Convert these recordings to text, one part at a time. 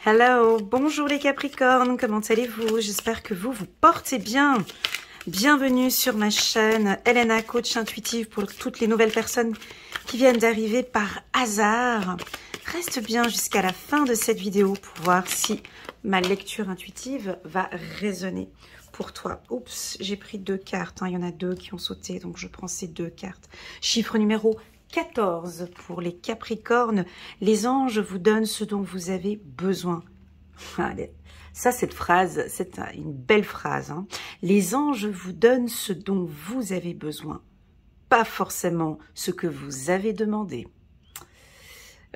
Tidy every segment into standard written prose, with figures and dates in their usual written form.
Hello, bonjour les Capricornes, comment allez-vous? J'espère que vous portez bien. Bienvenue sur ma chaîne Elena, coach intuitive pour toutes les nouvelles personnes qui viennent d'arriver par hasard. Reste bien jusqu'à la fin de cette vidéo pour voir si ma lecture intuitive va résonner pour toi. Oups, j'ai pris 2 cartes, il y en a 2 qui ont sauté, donc je prends ces 2 cartes. Chiffre numéro 14 pour les Capricornes. Les anges vous donnent ce dont vous avez besoin. Allez, ça, cette phrase, c'est une belle phrase. Hein. Les anges vous donnent ce dont vous avez besoin, pas forcément ce que vous avez demandé.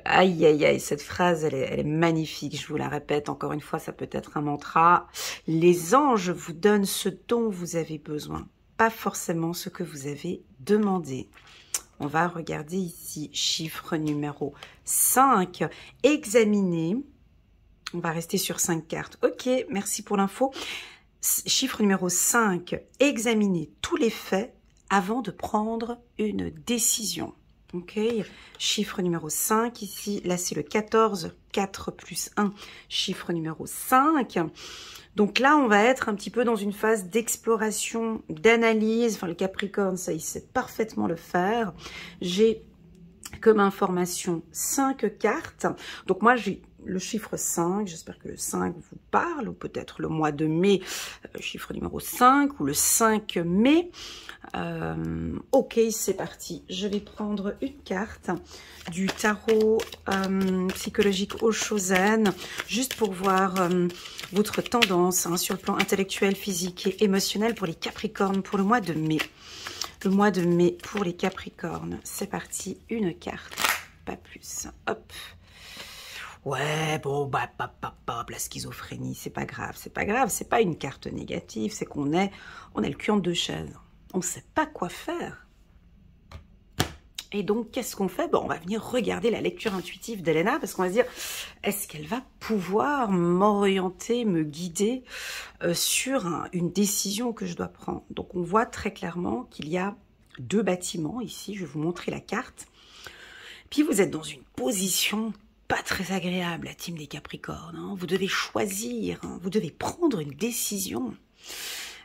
Aïe, aïe, aïe, cette phrase, elle est magnifique. Je vous la répète encore une fois, ça peut être un mantra. Les anges vous donnent ce dont vous avez besoin, pas forcément ce que vous avez demandé. On va regarder ici, chiffre numéro 5, examiner. On va rester sur 5 cartes. Ok, merci pour l'info. Chiffre numéro 5, examiner tous les faits avant de prendre une décision. Ok, chiffre numéro 5 ici, là c'est le 14, 4 plus 1, chiffre numéro 5. Donc là, on va être un petit peu dans une phase d'exploration, d'analyse. Enfin, le Capricorne, ça, il sait parfaitement le faire. J'ai comme information 5 cartes. Donc moi, j'ai le chiffre 5. J'espère que le 5 vous parle. Ou peut-être le mois de mai, chiffre numéro 5. Ou le 5 mai. Ok, c'est parti. Je vais prendre une carte du tarot psychologique Oshozen, juste pour voir votre tendance sur le plan intellectuel, physique et émotionnel pour les Capricornes pour le mois de mai. Le mois de mai pour les Capricornes. C'est parti, une carte, pas plus. Hop. Ouais, bon, bah, la schizophrénie, c'est pas grave, c'est pas grave. C'est pas une carte négative, c'est qu'on a le cul en 2 chaises. On ne sait pas quoi faire. Et donc, qu'est-ce qu'on fait? Bon, on va venir regarder la lecture intuitive d'Elena parce qu'on va se dire, est-ce qu'elle va pouvoir m'orienter, me guider sur une décision que je dois prendre? Donc, on voit très clairement qu'il y a 2 bâtiments ici. Je vais vous montrer la carte. Puis, vous êtes dans une position pas très agréable, la team des Capricornes. Hein. Vous devez choisir, hein. Vous devez prendre une décision.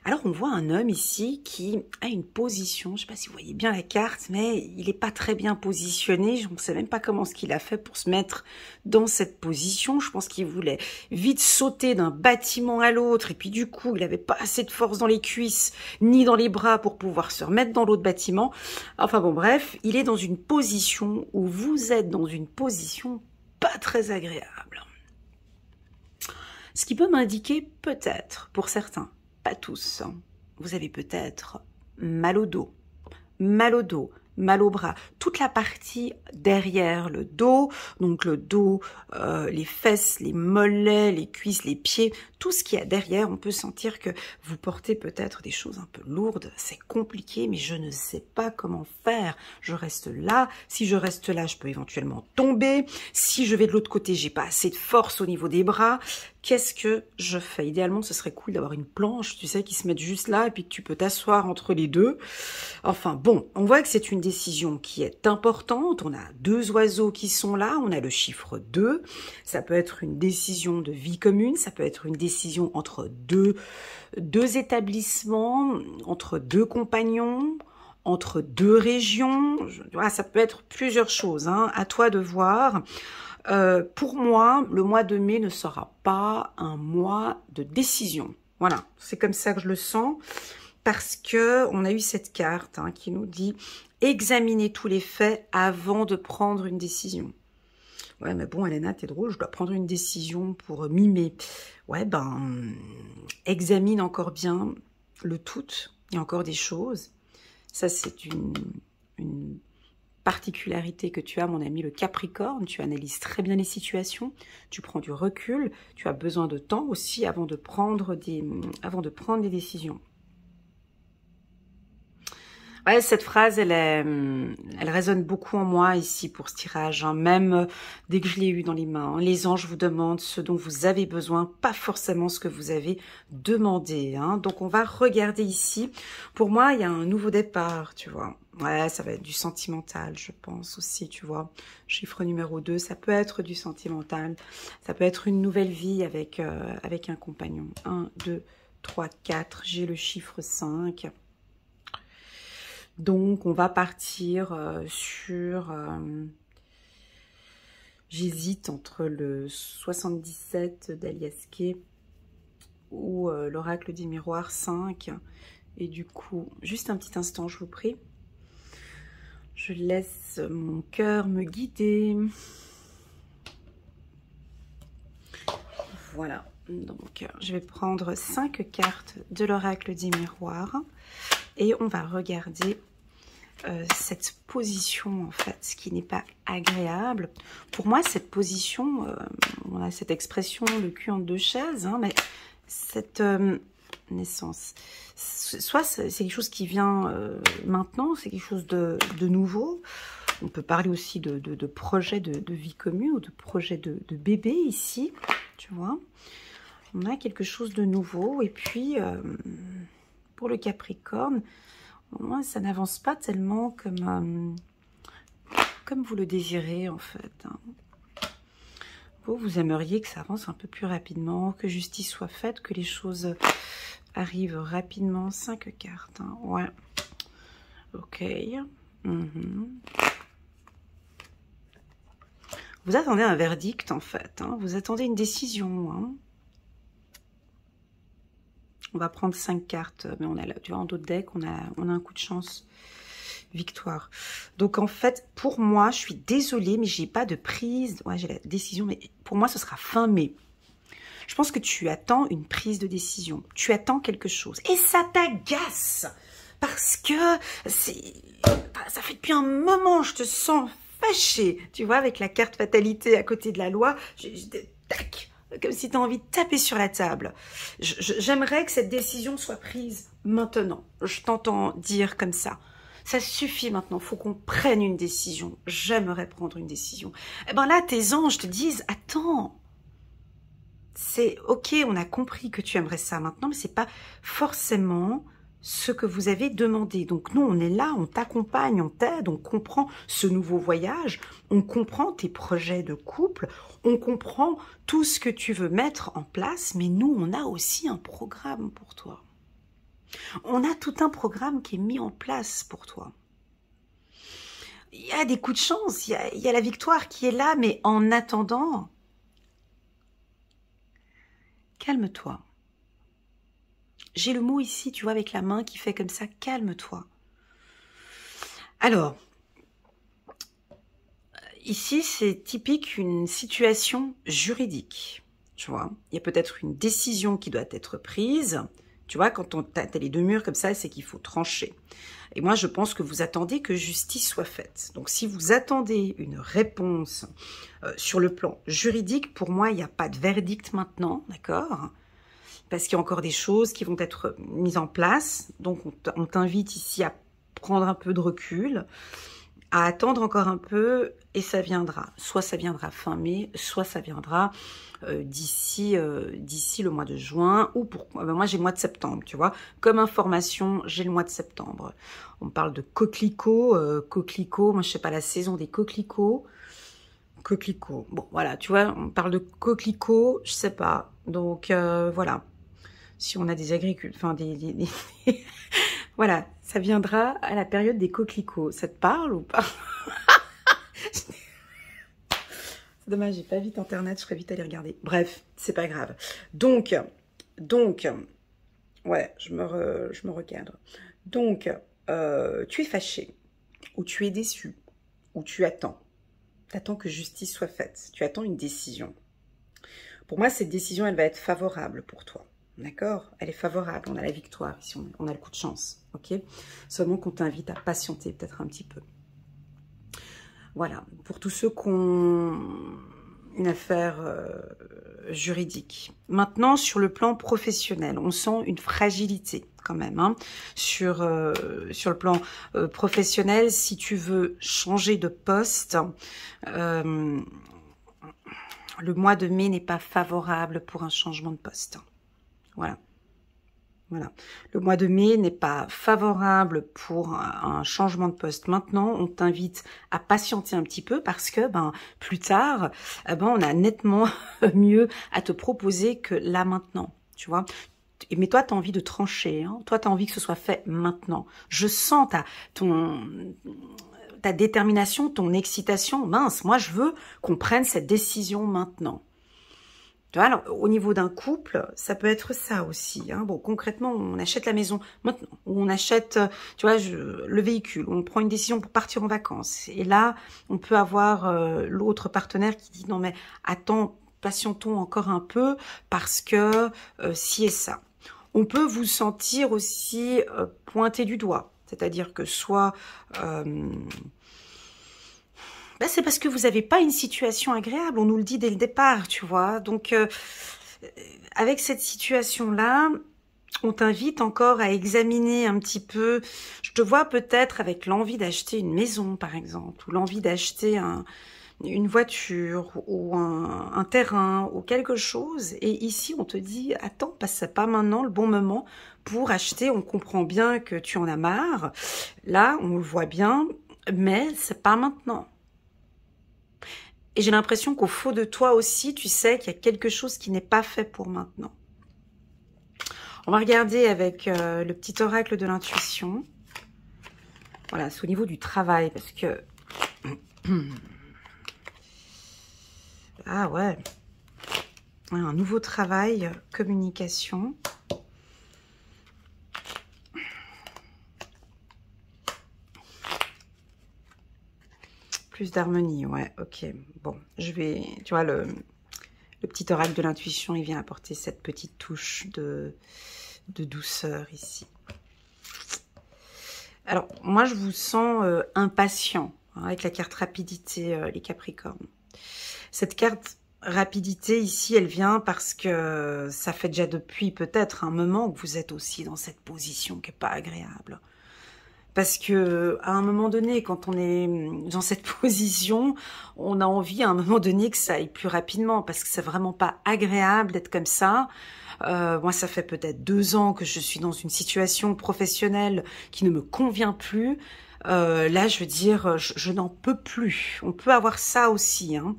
Alors, on voit un homme ici qui a une position, je ne sais pas si vous voyez bien la carte, mais il n'est pas très bien positionné. Je ne sais même pas comment ce qu'il a fait pour se mettre dans cette position. Je pense qu'il voulait vite sauter d'un bâtiment à l'autre. Et puis du coup, il n'avait pas assez de force dans les cuisses ni dans les bras pour pouvoir se remettre dans l'autre bâtiment. Enfin bon, bref, il est dans une position où vous êtes dans une position pas très agréable. Ce qui peut m'indiquer peut-être, pour certains, pas tous, vous avez peut-être mal au dos, mal au bras, toute la partie derrière le dos, donc le dos, les fesses, les mollets, les cuisses, les pieds, tout ce qu'il y a derrière, on peut sentir que vous portez peut-être des choses un peu lourdes, c'est compliqué, mais je ne sais pas comment faire, je reste là, si je reste là, je peux éventuellement tomber, si je vais de l'autre côté, j'ai pas assez de force au niveau des bras, qu'est-ce que je fais? Idéalement, ce serait cool d'avoir une planche, tu sais, qui se mette juste là, et puis que tu peux t'asseoir entre les deux. Enfin, bon, on voit que c'est une décision qui est importante. On a 2 oiseaux qui sont là, on a le chiffre 2. Ça peut être une décision de vie commune, ça peut être une décision entre deux établissements, entre 2 compagnons, entre 2 régions. Ça peut être plusieurs choses, hein, à toi de voir. Pour moi, le mois de mai ne sera pas un mois de décision. Voilà, c'est comme ça que je le sens, parce que on a eu cette carte qui nous dit examiner tous les faits avant de prendre une décision. Ouais, mais bon, Elena, t'es drôle, je dois prendre une décision pour mi-mai. Ouais, examine encore bien le tout. Il y a encore des choses. Ça, c'est une particularité que tu as, mon ami le Capricorne, tu analyses très bien les situations, tu prends du recul, tu as besoin de temps aussi avant de prendre des décisions. Ouais, cette phrase, elle résonne beaucoup en moi ici pour ce tirage, hein, même dès que je l'ai eu dans les mains. Hein. Les anges vous demandent ce dont vous avez besoin, pas forcément ce que vous avez demandé. Hein. Donc, on va regarder ici. Pour moi, il y a un nouveau départ, tu vois. Ouais, ça va être du sentimental, je pense aussi, tu vois. Chiffre numéro 2, ça peut être du sentimental. Ça peut être une nouvelle vie avec, avec un compagnon. 1, 2, 3, 4. J'ai le chiffre 5. Donc, on va partir sur... J'hésite entre le 77 d'Alias Kay ou l'oracle des miroirs 5. Et du coup, juste un petit instant, je vous prie. Je laisse mon cœur me guider. Voilà. Donc, je vais prendre 5 cartes de l'oracle des miroirs. Et on va regarder cette position, en fait, qui n'est pas agréable. Pour moi, cette position, on a cette expression, le cul en deux chaises, hein, mais cette naissance, soit c'est quelque chose qui vient maintenant, c'est quelque chose de nouveau. On peut parler aussi de projet de vie commune ou de projet de bébé ici, tu vois. On a quelque chose de nouveau. Et puis, pour le Capricorne, moi, ça n'avance pas tellement comme vous le désirez, en fait. Hein. Vous aimeriez que ça avance un peu plus rapidement, que justice soit faite, que les choses arrivent rapidement. 5 cartes. Hein. Ouais. Ok. Vous attendez un verdict, en fait. Hein. Vous attendez une décision. Hein. On va prendre 5 cartes, mais on a là, tu vois, en d'autres decks, on a un coup de chance. Victoire. Donc, en fait, pour moi, je suis désolée, mais j'ai pas de prise. Ouais, j'ai la décision, mais pour moi, ce sera fin mai. Je pense que tu attends une prise de décision. Tu attends quelque chose. Et ça t'agace. Parce que ça fait depuis un moment, je te sens fâchée. Tu vois, avec la carte fatalité à côté de la loi, tac, comme si tu as envie de taper sur la table. J'aimerais que cette décision soit prise maintenant. Je t'entends dire comme ça. Ça suffit maintenant, il faut qu'on prenne une décision. J'aimerais prendre une décision. Eh bien là, tes anges te disent, attends, c'est ok, on a compris que tu aimerais ça maintenant, mais c'est pas forcément ce que vous avez demandé. Donc nous, on est là, on t'accompagne, on t'aide, on comprend ce nouveau voyage, on comprend tes projets de couple, on comprend tout ce que tu veux mettre en place, mais nous, on a aussi un programme pour toi. On a tout un programme qui est mis en place pour toi. Il y a des coups de chance, il y a la victoire qui est là, mais en attendant, calme-toi. J'ai le mot ici, tu vois, avec la main qui fait comme ça, calme-toi. Alors, ici, c'est typique une situation juridique, tu vois. Il y a peut-être une décision qui doit être prise. Tu vois, quand t'as les deux murs comme ça, c'est qu'il faut trancher. Et moi, je pense que vous attendez que justice soit faite. Donc, si vous attendez une réponse sur le plan juridique, pour moi, il n'y a pas de verdict maintenant, d'accord ? Parce qu'il y a encore des choses qui vont être mises en place. Donc, on t'invite ici à prendre un peu de recul, à attendre encore un peu, et ça viendra. Soit ça viendra fin mai, soit ça viendra d'ici le mois de juin, ou pourquoi moi j'ai le mois de septembre, tu vois. Comme information, j'ai le mois de septembre. On parle de coquelicots, moi je sais pas, la saison des coquelicots. Coquelicots, bon voilà, tu vois, on parle de coquelicots, je sais pas. Donc voilà, si on a des agriculteurs, enfin voilà, ça viendra à la période des coquelicots. Ça te parle ou pas? C'est dommage, j'ai pas vite internet, je serais vite allée regarder. Bref, c'est pas grave. Donc, ouais, je me recadre. Donc, tu es fâché, ou tu es déçu, ou tu attends. Tu attends que justice soit faite. Tu attends une décision. Pour moi, cette décision, elle va être favorable pour toi. D'accord? Elle est favorable. On a la victoire ici, on a le coup de chance. Ok? Seulement qu'on t'invite à patienter peut-être un petit peu. Voilà, pour tous ceux qui ont une affaire juridique. Maintenant, sur le plan professionnel, on sent une fragilité quand même. Hein. Sur le plan professionnel, si tu veux changer de poste, le mois de mai n'est pas favorable pour un changement de poste. Voilà. Voilà. Le mois de mai n'est pas favorable pour un changement de poste maintenant. On t'invite à patienter un petit peu parce que plus tard, on a nettement mieux à te proposer que là maintenant. Tu vois. Mais toi, tu as envie de trancher. Hein. Toi, tu as envie que ce soit fait maintenant. Je sens ta détermination, ton excitation. Mince, moi, je veux qu'on prenne cette décision maintenant. Tu vois, alors, au niveau d'un couple, ça peut être ça aussi. Hein. Bon, concrètement, on achète la maison maintenant, ou on achète, tu vois, le véhicule, on prend une décision pour partir en vacances. Et là, on peut avoir l'autre partenaire qui dit non mais attends, patientons encore un peu parce que ci et ça. On peut vous sentir aussi pointé du doigt, c'est-à-dire que soit c'est parce que vous n'avez pas une situation agréable, on nous le dit dès le départ, tu vois. Donc, avec cette situation-là, on t'invite encore à examiner un petit peu. Je te vois peut-être avec l'envie d'acheter une maison, par exemple, ou l'envie d'acheter une voiture, ou un terrain, ou quelque chose. Et ici, on te dit, attends, passe pas maintenant le bon moment pour acheter. On comprend bien que tu en as marre. Là, on le voit bien, mais c'est pas maintenant. Et j'ai l'impression qu'au fond de toi aussi, tu sais qu'il y a quelque chose qui n'est pas fait pour maintenant. On va regarder avec le petit oracle de l'intuition. Voilà, c'est au niveau du travail, parce que... Ah ouais. Un nouveau travail, communication. Plus d'harmonie, ouais, ok. Bon, je vais... Tu vois, le petit oracle de l'intuition, il vient apporter cette petite touche de douceur ici. Alors, moi, je vous sens impatient hein, avec la carte rapidité, les Capricornes. Cette carte rapidité ici, elle vient parce que ça fait déjà depuis peut-être un moment que vous êtes aussi dans cette position qui n'est pas agréable. Parce que à un moment donné, quand on est dans cette position, on a envie à un moment donné que ça aille plus rapidement, parce que c'est vraiment pas agréable d'être comme ça. Moi, ça fait peut-être 2 ans que je suis dans une situation professionnelle qui ne me convient plus. Là, je veux dire, je n'en peux plus. On peut avoir ça aussi, hein.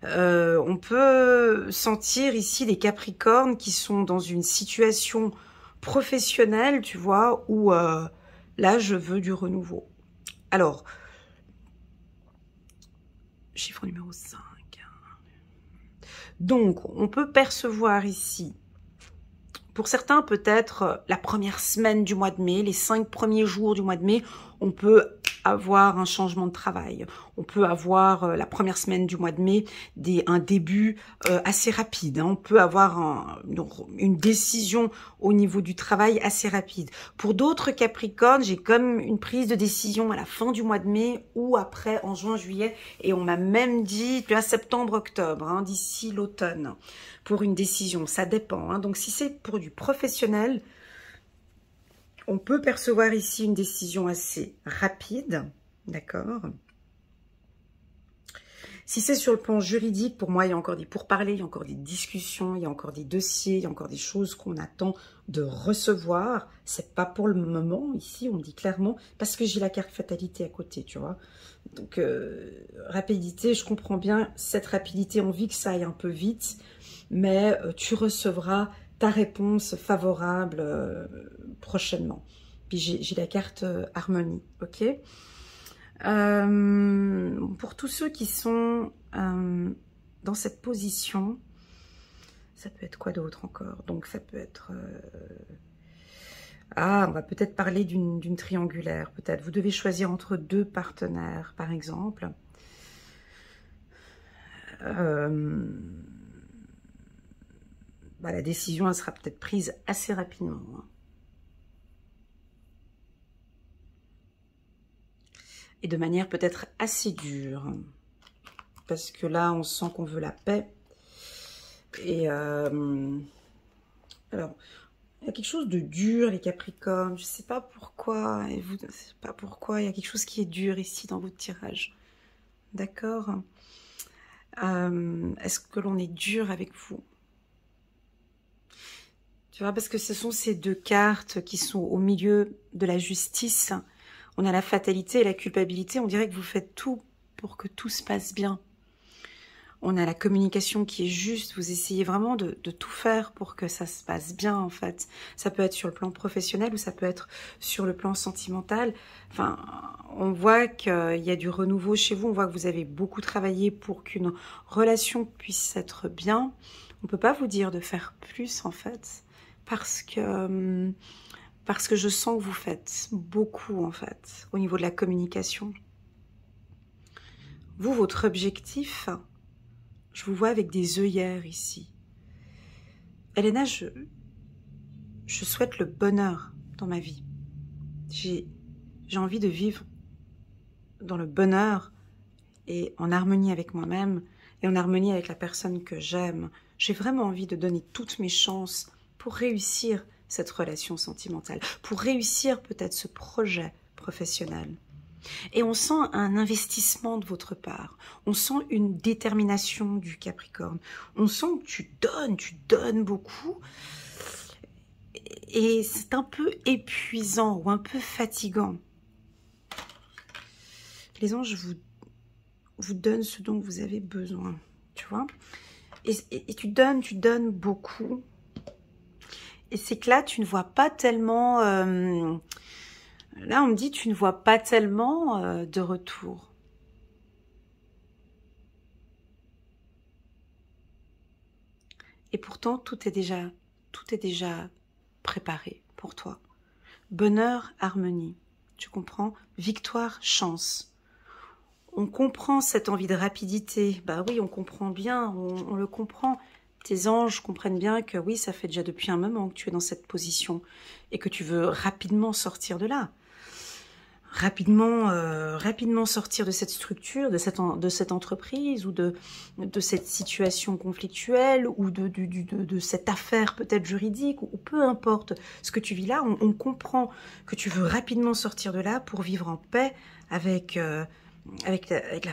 On peut sentir ici des Capricornes qui sont dans une situation professionnelle, tu vois, où là, je veux du renouveau. Alors, chiffre numéro 5. Donc, on peut percevoir ici, pour certains peut-être la première semaine du mois de mai, les 5 premiers jours du mois de mai, on peut avoir un changement de travail. On peut avoir la première semaine du mois de mai un début assez rapide. Hein. On peut avoir une décision au niveau du travail assez rapide. Pour d'autres Capricornes, j'ai comme une prise de décision à la fin du mois de mai ou après en juin, juillet. Et on m'a même dit septembre, octobre, hein, d'ici l'automne, pour une décision. Ça dépend. Hein. Donc si c'est pour du professionnel, on peut percevoir ici une décision assez rapide, d'accord? Si c'est sur le plan juridique, pour moi, il y a encore des pourparlers, il y a encore des discussions, il y a encore des dossiers, il y a encore des choses qu'on attend de recevoir. C'est pas pour le moment, ici, on me dit clairement, parce que j'ai la carte fatalité à côté, tu vois. Donc, rapidité, je comprends bien, cette rapidité, on vit que ça aille un peu vite, mais tu recevras ta réponse favorable prochainement. Puis j'ai la carte harmonie, ok? Pour tous ceux qui sont dans cette position, ça peut être quoi d'autre encore? Donc ça peut être... on va peut-être parler d'une triangulaire, peut-être. Vous devez choisir entre 2 partenaires, par exemple. La décision, elle sera peut-être prise assez rapidement. Hein. Et de manière peut-être assez dure. Parce que là, on sent qu'on veut la paix. Et alors, il y a quelque chose de dur, les Capricornes. Je ne sais pas pourquoi. Et vous, je ne sais pas pourquoi. Il y a quelque chose qui est dur ici dans votre tirage. D'accord? Est-ce que l'on est dur avec vous? Tu vois, parce que ce sont ces deux cartes qui sont au milieu de la justice. On a la fatalité et la culpabilité. On dirait que vous faites tout pour que tout se passe bien. On a la communication qui est juste. Vous essayez vraiment de tout faire pour que ça se passe bien, en fait. Ça peut être sur le plan professionnel ou ça peut être sur le plan sentimental. Enfin, on voit qu'il y a du renouveau chez vous. On voit que vous avez beaucoup travaillé pour qu'une relation puisse être bien. On ne peut pas vous dire de faire plus, en fait. Parce que je sens que vous faites beaucoup, en fait, au niveau de la communication. Vous, votre objectif, je vous vois avec des œillères ici. Elena, je souhaite le bonheur dans ma vie. J'ai envie de vivre dans le bonheur et en harmonie avec moi-même et en harmonie avec la personne que j'aime. J'ai vraiment envie de donner toutes mes chances pour réussir cette relation sentimentale, pour réussir peut-être ce projet professionnel. Et on sent un investissement de votre part, on sent une détermination du Capricorne, on sent que tu donnes beaucoup, et c'est un peu épuisant ou un peu fatigant. Les anges vous donnent ce dont vous avez besoin, tu vois, et tu donnes beaucoup. Et c'est que là, tu ne vois pas tellement... là, on me dit, tu ne vois pas tellement de retour. Et pourtant, tout est déjà préparé pour toi. Bonheur, harmonie. Tu comprends? Victoire, chance. On comprend cette envie de rapidité. Bah oui, on comprend bien, on le comprend. Tes anges comprennent bien que oui, ça fait déjà depuis un moment que tu es dans cette position et que tu veux rapidement sortir de là. Rapidement sortir de cette structure, de cette entreprise ou de cette situation conflictuelle ou de cette affaire peut-être juridique ou peu importe ce que tu vis là. On comprend que tu veux rapidement sortir de là pour vivre en paix avec la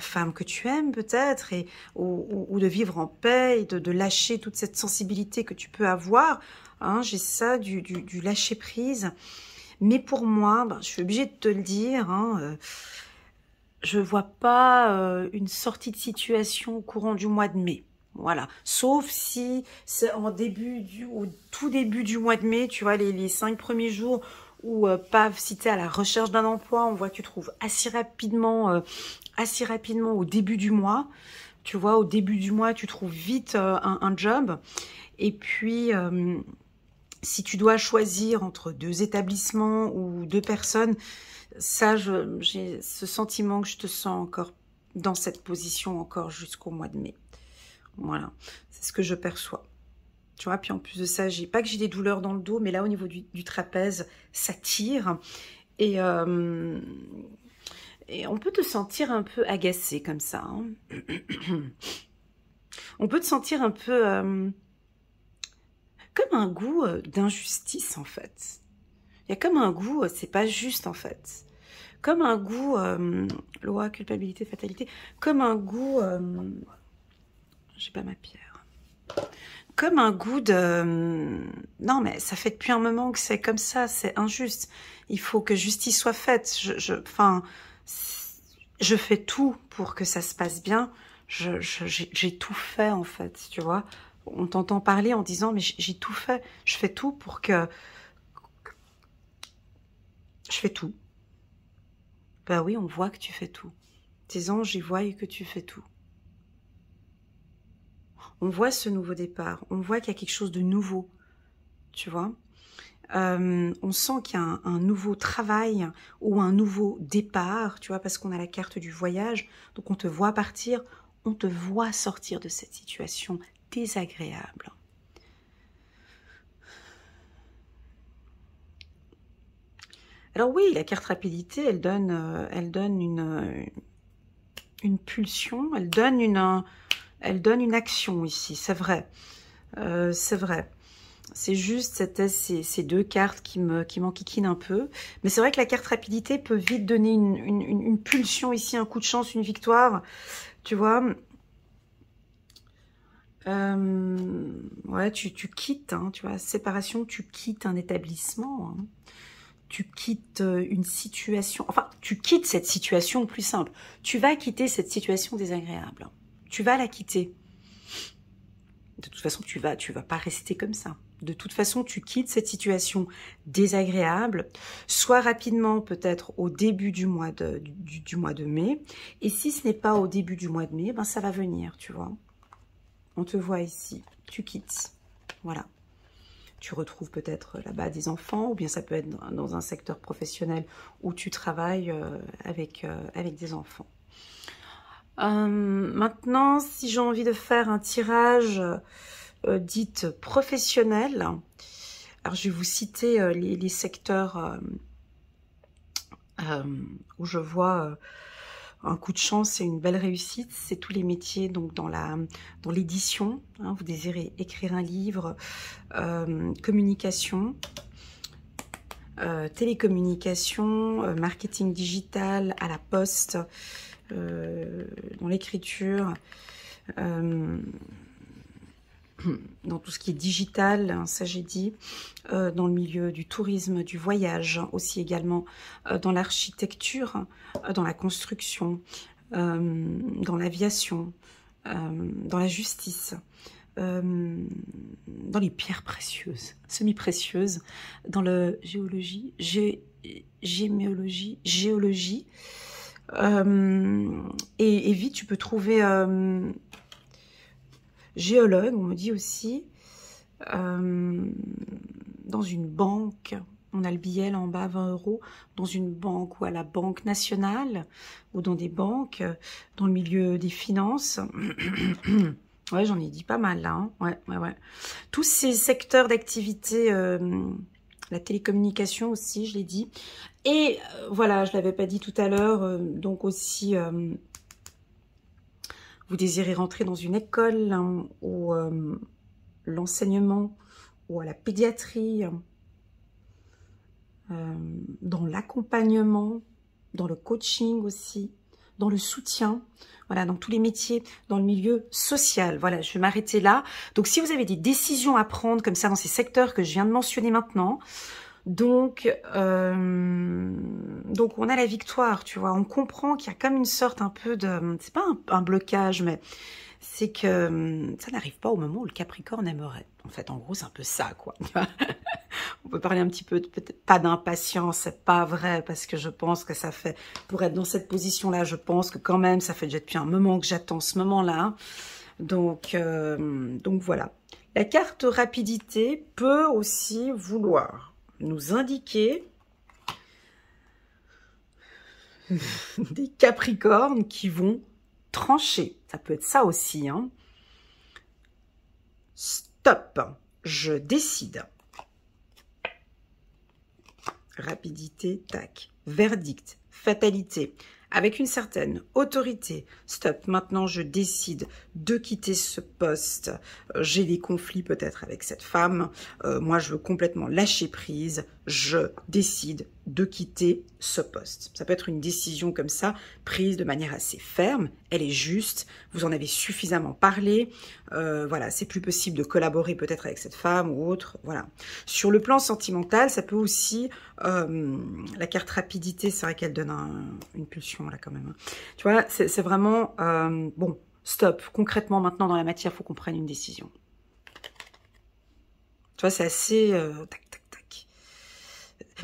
femme que tu aimes peut-être, ou de vivre en paix et de lâcher toute cette sensibilité que tu peux avoir. Hein, j'ai ça, du lâcher prise. Mais pour moi, je suis obligée de te le dire, hein, je vois pas une sortie de situation au courant du mois de mai. Voilà, sauf si c'est au tout début du mois de mai, tu vois, les 5 premiers jours où, paf, si tu es à la recherche d'un emploi, on voit que tu trouves assez rapidement au début du mois. Tu vois, au début du mois, tu trouves vite un job. Et puis, si tu dois choisir entre 2 établissements ou 2 personnes, ça, j'ai ce sentiment que je te sens encore dans cette position encore jusqu'au mois de mai. Voilà, c'est ce que je perçois. Tu vois, puis en plus de ça, pas que j'ai des douleurs dans le dos, mais là, au niveau du trapèze, ça tire. Et on peut te sentir un peu agacé comme ça. Hein. On peut te sentir un peu comme un goût d'injustice, en fait. Il y a comme un goût, c'est pas juste, en fait. Comme un goût, loi, culpabilité, fatalité, comme un goût, j'ai pas ma pierre. Comme un goût de... Non, mais ça fait depuis un moment que c'est comme ça, c'est injuste. Il faut que justice soit faite. Enfin, je fais tout pour que ça se passe bien. J'ai tout fait, en fait, tu vois. On t'entend parler en disant, mais j'ai tout fait. Je fais tout pour que... Je fais tout. Bah oui, on voit que tu fais tout. Tes anges, ils voient que tu fais tout. On voit ce nouveau départ, on voit qu'il y a quelque chose de nouveau, tu vois. On sent qu'il y a un nouveau travail ou un nouveau départ, tu vois, parce qu'on a la carte du voyage, donc on te voit partir, on te voit sortir de cette situation désagréable. Alors oui, la carte rapidité, elle donne une pulsion, elle donne une action ici, c'est vrai. C'est vrai. C'est juste, c'était ces 2 cartes qui m'enquiquinent un peu. Mais c'est vrai que la carte rapidité peut vite donner une pulsion ici, un coup de chance, une victoire. Tu vois. ouais, tu quittes, hein, tu vois, séparation, tu quittes un établissement, hein. Tu quittes une situation, enfin, tu quittes cette situation plus simple. Tu vas quitter cette situation désagréable. Tu vas la quitter. De toute façon, tu vas pas rester comme ça. De toute façon, tu quittes cette situation désagréable, soit rapidement, peut-être au début du mois de mai. Et si ce n'est pas au début du mois de mai, ben ça va venir, tu vois. On te voit ici, tu quittes. Voilà. Tu retrouves peut-être là-bas des enfants, ou bien ça peut être dans un secteur professionnel où tu travailles avec des enfants. Maintenant, si j'ai envie de faire un tirage dit professionnel, alors je vais vous citer les secteurs où je vois un coup de chance et une belle réussite. C'est tous les métiers donc dans l'édition, hein, vous désirez écrire un livre, communication, télécommunication, marketing digital, à la poste, dans l'écriture, dans tout ce qui est digital, hein, ça j'ai dit, dans le milieu du tourisme, du voyage, aussi également dans l'architecture, dans la construction, dans l'aviation, dans la justice, dans les pierres précieuses, semi-précieuses, dans le géologie, géméologie, géologie, et vite tu peux trouver géologue, on me dit aussi, dans une banque, on a le billet là en bas, 20 €, dans une banque ou à la Banque nationale, ou dans des banques, dans le milieu des finances. Ouais, j'en ai dit pas mal là, hein. Ouais. Tous ces secteurs d'activité, la télécommunication aussi, je l'ai dit. Et voilà, je ne l'avais pas dit tout à l'heure, donc aussi... vous désirez rentrer dans une école, hein, ou l'enseignement, ou à la pédiatrie, dans l'accompagnement, dans le coaching aussi, dans le soutien, voilà, dans tous les métiers, dans le milieu social. Voilà, je vais m'arrêter là. Donc, si vous avez des décisions à prendre comme ça dans ces secteurs que je viens de mentionner maintenant, donc on a la victoire, tu vois. On comprend qu'il y a comme une sorte un peu de... C'est pas un blocage, mais c'est que ça n'arrive pas au moment où le Capricorne aimerait. En fait, en gros, c'est un peu ça, quoi. On peut parler un petit peu, peut-être pas d'impatience, c'est pas vrai, parce que je pense que ça fait... Pour être dans cette position-là, je pense que quand même, ça fait déjà depuis un moment que j'attends ce moment-là. Donc voilà. La carte rapidité peut aussi vouloir nous indiquer des Capricornes qui vont trancher. Ça peut être ça aussi, hein. Stop, je décide. Rapidité, tac. Verdict, fatalité. Avec une certaine autorité. Stop, maintenant je décide de quitter ce poste. J'ai des conflits peut-être avec cette femme. Moi, je veux complètement lâcher prise. Je décide de quitter ce poste. Ça peut être une décision comme ça, prise de manière assez ferme. Elle est juste. Vous en avez suffisamment parlé. Voilà, c'est plus possible de collaborer peut-être avec cette femme ou autre. Voilà. Sur le plan sentimental, ça peut aussi... la carte rapidité, c'est vrai qu'elle donne une pulsion là quand même. Tu vois, c'est vraiment... bon, stop. Concrètement, maintenant, dans la matière, il faut qu'on prenne une décision. Tu vois, c'est assez... tac, tac, tac.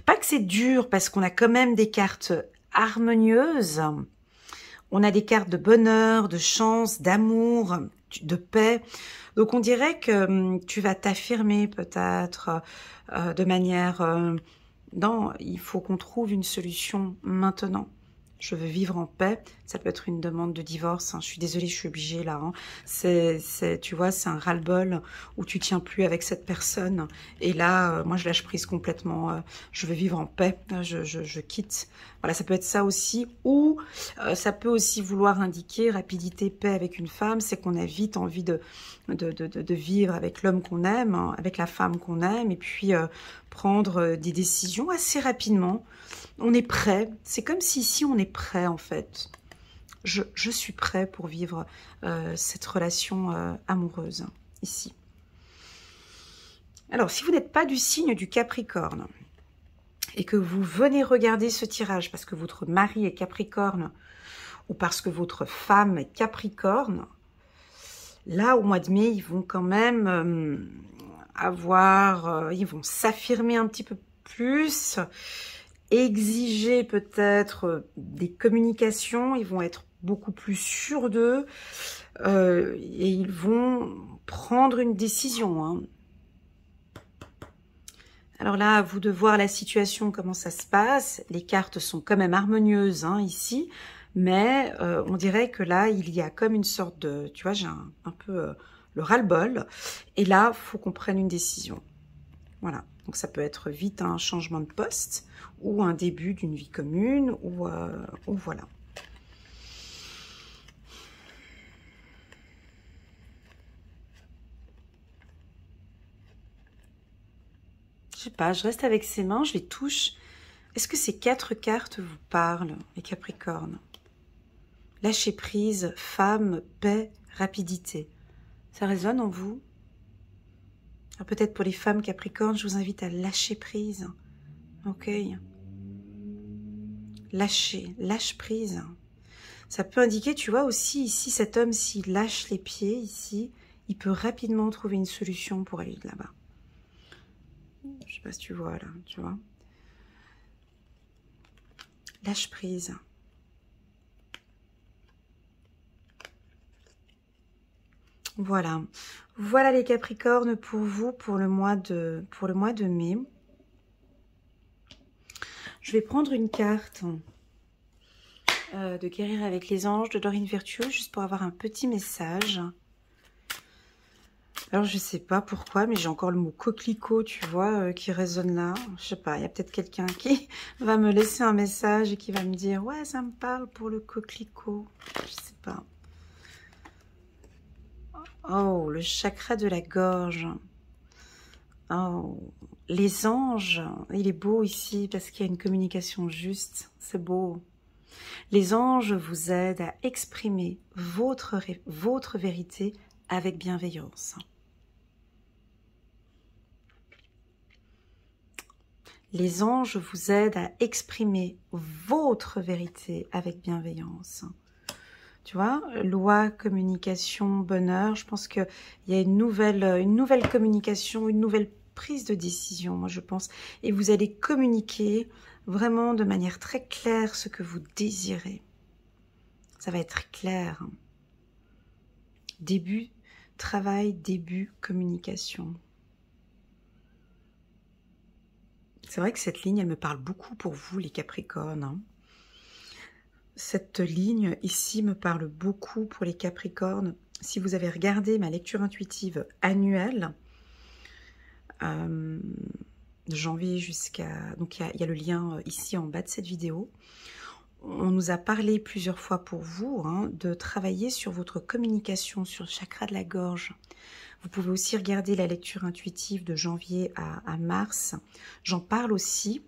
Pas que c'est dur, parce qu'on a quand même des cartes harmonieuses. On a des cartes de bonheur, de chance, d'amour, de paix. Donc, on dirait que tu vas t'affirmer peut-être de manière... non, il faut qu'on trouve une solution maintenant. Je veux vivre en paix. Ça peut être une demande de divorce, hein. Je suis désolée, je suis obligée là, hein. Tu vois, c'est un ras-le-bol où tu tiens plus avec cette personne. Et là, moi, je lâche prise complètement. Je veux vivre en paix. Je quitte. Voilà, ça peut être ça aussi. Ou ça peut aussi vouloir indiquer rapidité, paix avec une femme. C'est qu'on a vite envie de vivre avec l'homme qu'on aime, hein, avec la femme qu'on aime. Et puis, prendre des décisions assez rapidement. On est prêt. C'est comme si ici, on est prêt, en fait. Je suis prêt pour vivre cette relation amoureuse, ici. Alors, si vous n'êtes pas du signe du Capricorne et que vous venez regarder ce tirage parce que votre mari est Capricorne ou parce que votre femme est Capricorne, là, au mois de mai, ils vont quand même ils vont s'affirmer un petit peu plus, exiger peut-être des communications, ils vont être beaucoup plus sûrs d'eux et ils vont prendre une décision. Hein. Alors là, à vous de voir la situation, comment ça se passe. Les cartes sont quand même harmonieuses hein, ici, mais on dirait que là, il y a comme une sorte de... Tu vois, j'ai un peu le ras-le-bol. Et là, il faut qu'on prenne une décision. Voilà. Donc ça peut être vite un changement de poste ou un début d'une vie commune ou voilà. Je sais pas, je reste avec ces mains, je les touche. Est-ce que ces 4 cartes vous parlent, les Capricornes? Lâcher prise, femme, paix, rapidité. Ça résonne en vous? Peut-être pour les femmes Capricornes, je vous invite à lâcher prise. Ok? Lâche prise. Ça peut indiquer, tu vois, aussi ici, cet homme, s'il lâche les pieds, ici, il peut rapidement trouver une solution pour aller de là-bas. Je sais pas si tu vois, là, tu vois. Lâche prise. Voilà. Voilà les Capricornes pour vous, pour le mois de mai. Je vais prendre une carte de Guérir avec les anges de Dorine Virtueux, juste pour avoir un petit message. Alors, je sais pas pourquoi, mais j'ai encore le mot coquelicot, tu vois, qui résonne là. Je sais pas, il y a peut-être quelqu'un qui va me laisser un message et qui va me dire « Ouais, ça me parle pour le coquelicot. » Je sais pas. Oh, le chakra de la gorge. Oh, les anges. Il est beau ici parce qu'il y a une communication juste. C'est beau. Les anges vous aident à exprimer votre vérité avec bienveillance. Les anges vous aident à exprimer votre vérité avec bienveillance. Tu vois, loi, communication, bonheur, je pense qu'il y a une nouvelle communication, une nouvelle prise de décision, moi je pense. Et vous allez communiquer vraiment de manière très claire ce que vous désirez. Ça va être clair. Début, travail, début, communication. C'est vrai que cette ligne, elle me parle beaucoup pour vous, les Capricornes. Hein. Cette ligne ici me parle beaucoup pour les Capricornes. Si vous avez regardé ma lecture intuitive annuelle, de janvier jusqu'à... Donc il y a le lien ici en bas de cette vidéo. On nous a parlé plusieurs fois pour vous hein, de travailler sur votre communication, sur le chakra de la gorge. Vous pouvez aussi regarder la lecture intuitive de janvier à mars. J'en parle aussi.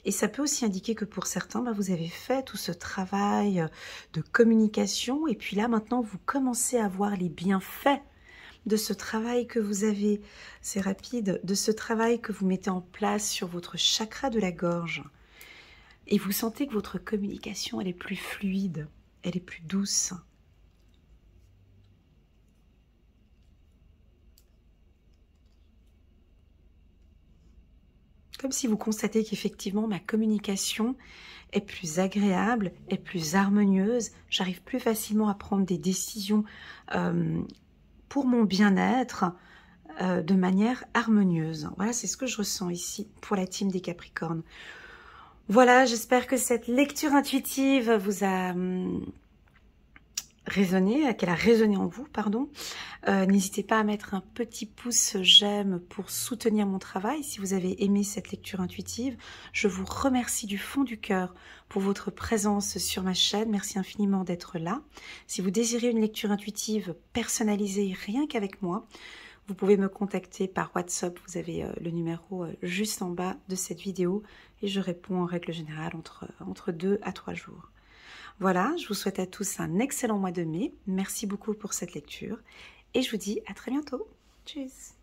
Et ça peut aussi indiquer que pour certains, vous avez fait tout ce travail de communication. Et puis là, maintenant, vous commencez à voir les bienfaits de ce travail que vous avez. C'est rapide. De ce travail que vous mettez en place sur votre chakra de la gorge. Et vous sentez que votre communication, elle est plus fluide. Elle est plus douce. Comme si vous constatez qu'effectivement ma communication est plus agréable, est plus harmonieuse. J'arrive plus facilement à prendre des décisions pour mon bien-être de manière harmonieuse. Voilà, c'est ce que je ressens ici pour la team des Capricornes. Voilà, j'espère que cette lecture intuitive vous a qu'elle a résonné en vous, pardon. N'hésitez pas à mettre un petit pouce j'aime pour soutenir mon travail si vous avez aimé cette lecture intuitive. Je vous remercie du fond du cœur pour votre présence sur ma chaîne. Merci infiniment d'être là. Si vous désirez une lecture intuitive personnalisée rien qu'avec moi, vous pouvez me contacter par WhatsApp. Vous avez le numéro juste en bas de cette vidéo et je réponds en règle générale entre 2 à 3 jours. Voilà, je vous souhaite à tous un excellent mois de mai. Merci beaucoup pour cette lecture et je vous dis à très bientôt. Tchuss!